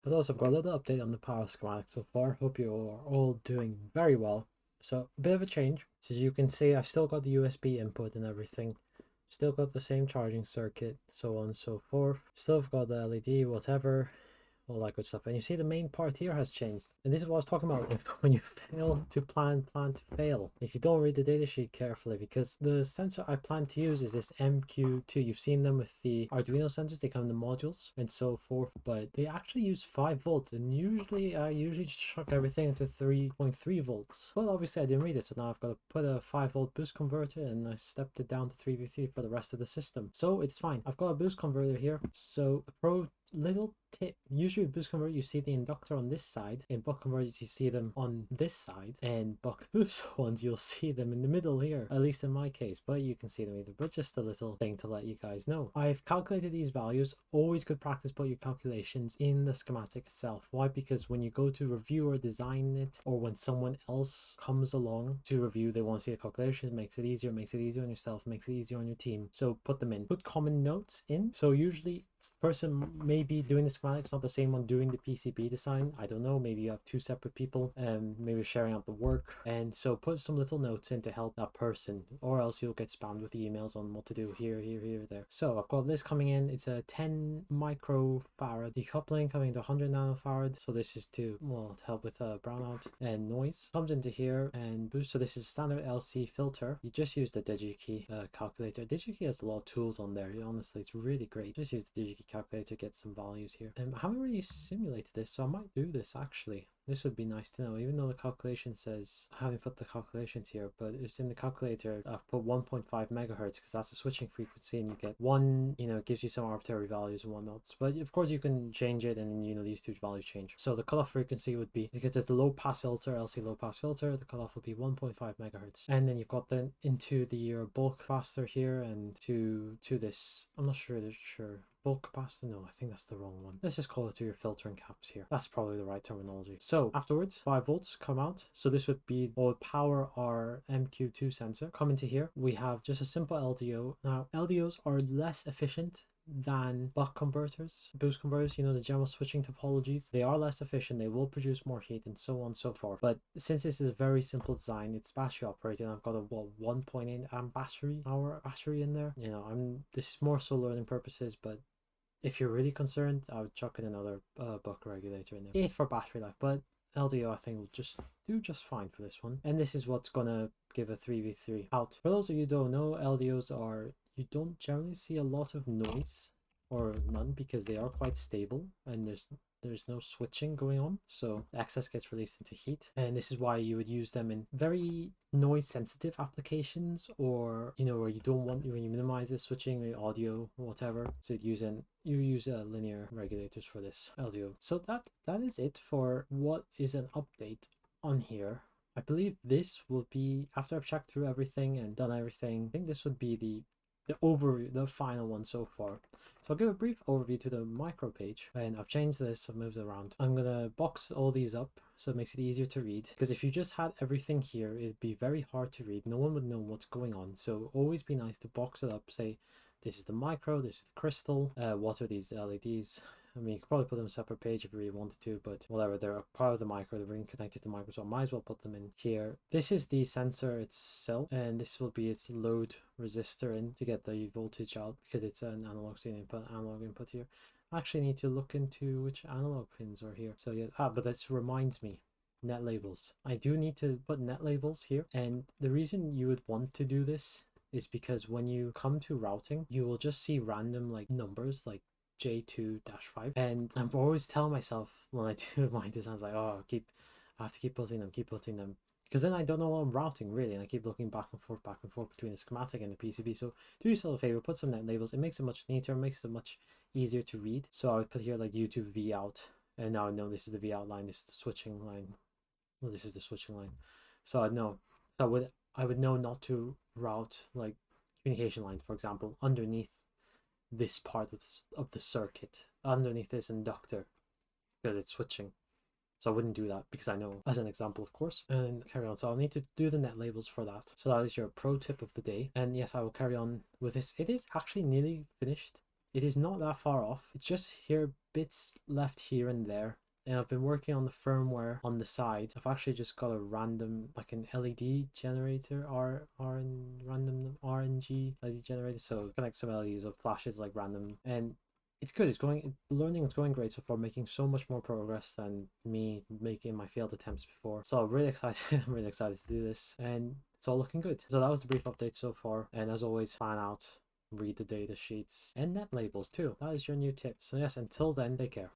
But also, I've got a little update on the power schematic so far. Hope you are all doing very well. So, a bit of a change. So, as you can see, I've still got the USB input and everything. Still got the same charging circuit, so on and so forth. Still got the LED, whatever, all that good stuff. And you see the main part here has changed. And this is what I was talking about when you fail to plan to fail. If you don't read the datasheet carefully, because the sensor I plan to use is this MQ2. You've seen them with the Arduino sensors, they come in the modules and so forth, but they actually use 5 volts. And usually I just chuck everything into 3.3 volts. Well, obviously I didn't read it, so now I've got to put a 5-volt boost converter and I stepped it down to 3v3 for the rest of the system. So it's fine. I've got a boost converter here. So a pro little tip, usually with boost converter you see the inductor on this side, in buck converters you see them on this side, and buck boost ones you'll see them in the middle here, at least in my case, but you can see them either. But just a little thing to let you guys know, I've calculated these values. Always good practice, put your calculations in the schematic itself. Why? Because when you go to review or design it, or when someone else comes along to review, they want to see the calculations. Makes it easier on yourself, makes it easier on your team. So put them in, put common notes in. So usually the person may be doing the schematics, not the same one doing the PCB design. I don't know, maybe you have two separate people and maybe sharing out the work, and so put some little notes in to help that person, or else you'll get spammed with emails on what to do here, there. So I've got this coming in. It's a 10 microfarad decoupling coming to 100 nanofarad. So this is to, well, to help with brownout and noise. Comes into here and boost. So this is a standard LC filter. You just use the DigiKey calculator. DigiKey has a lot of tools on there. Honestly, it's really great. Just use the DigiKey calculator to get some values here. I haven't really simulated this, so I might do this actually. This would be nice to know, even though the calculation says, I haven't put the calculations here, but it's in the calculator. I've put 1.5 megahertz because that's the switching frequency, and you get one, it gives you some arbitrary values and whatnot. But of course you can change it, and these two values change. So the cutoff frequency would be, because it's the low pass filter, LC low pass filter, the cutoff would be 1.5 megahertz. And then you've got then into the bulk capacitor here, and to this, I'm not sure, bulk capacitor, no, I think that's the wrong one. Let's just call it to your filtering caps here. That's probably the right terminology. So afterwards, 5 volts come out. So this would be what would power our MQ2 sensor. Come into here, we have just a simple LDO. Now LDOs are less efficient than buck converters, boost converters, the general switching topologies. They are less efficient, they will produce more heat, and so on and so forth. But since this is a very simple design, it's battery operated, I've got a 1.8 amp battery in there. This is more so learning purposes, but if you're really concerned, I would chuck in another buck regulator in there, if for battery life. But LDO I think will just do just fine for this one. And this is what's gonna give a 3v3 out. For those of you who don't know, LDOs are, you don't generally see a lot of noise or none, because they are quite stable and there's no switching going on, so excess gets released into heat. And this is why you would use them in very noise sensitive applications, or where you don't want, when you minimize the switching, audio, whatever. So you use linear regulators for this LDO. So that is it for what is an update on here. I believe this will be, after I've checked through everything and done everything, I think this would be the overview, the final one so far. So I'll give a brief overview to the micro page, and I've changed this, I've moved it around. I'm gonna box all these up so it makes it easier to read, because if you just had everything here, it'd be very hard to read. No one would know what's going on. So always be nice to box it up, say this is the micro, this is the crystal, what are these LEDs. I mean, you could probably put them on a separate page if you really wanted to, but whatever, they're a part of the micro, they're being connected to the micro, so I might as well put them in here. This is the sensor itself, and this will be its load resistor in to get the voltage out, because it's an analog, so you need to put analog input here. I actually need to look into which analog pins are here. So yeah, but this reminds me, net labels. I do need to put net labels here, and the reason you would want to do this is because when you come to routing, you will just see random like numbers like J2-5, and I'm always telling myself when I do my designs, like, oh, I have to keep putting them, because then I don't know what I'm routing really, and I keep looking back and forth between the schematic and the PCB. So do yourself a favor, put some net labels. It makes it much neater, makes it much easier to read. So I would put here like YouTube V out, and now I know this is the V out line, this is the switching line. Well, this is the switching line. So I'd know. So I would know not to route like communication lines, for example, underneath this part of the circuit, underneath this inductor, because it's switching. So I wouldn't do that, because I know, as an example, of course. And carry on. So I'll need to do the net labels for that. So that is your pro tip of the day. And yes, I will carry on with this. It is actually nearly finished. it is not that far off. It's just here, bits left here and there. And I've been working on the firmware on the side. I've actually just got a random, like an LED generator, random RNG LED generator. So connect some LEDs or flashes like random, and it's good. It's going, learning is going great so far, making so much more progress than me making my failed attempts before. So I'm really excited. I'm really excited to do this, and it's all looking good. So that was the brief update so far. And as always, plan out, read the data sheets and net labels too. That is your new tip. So yes, until then, take care.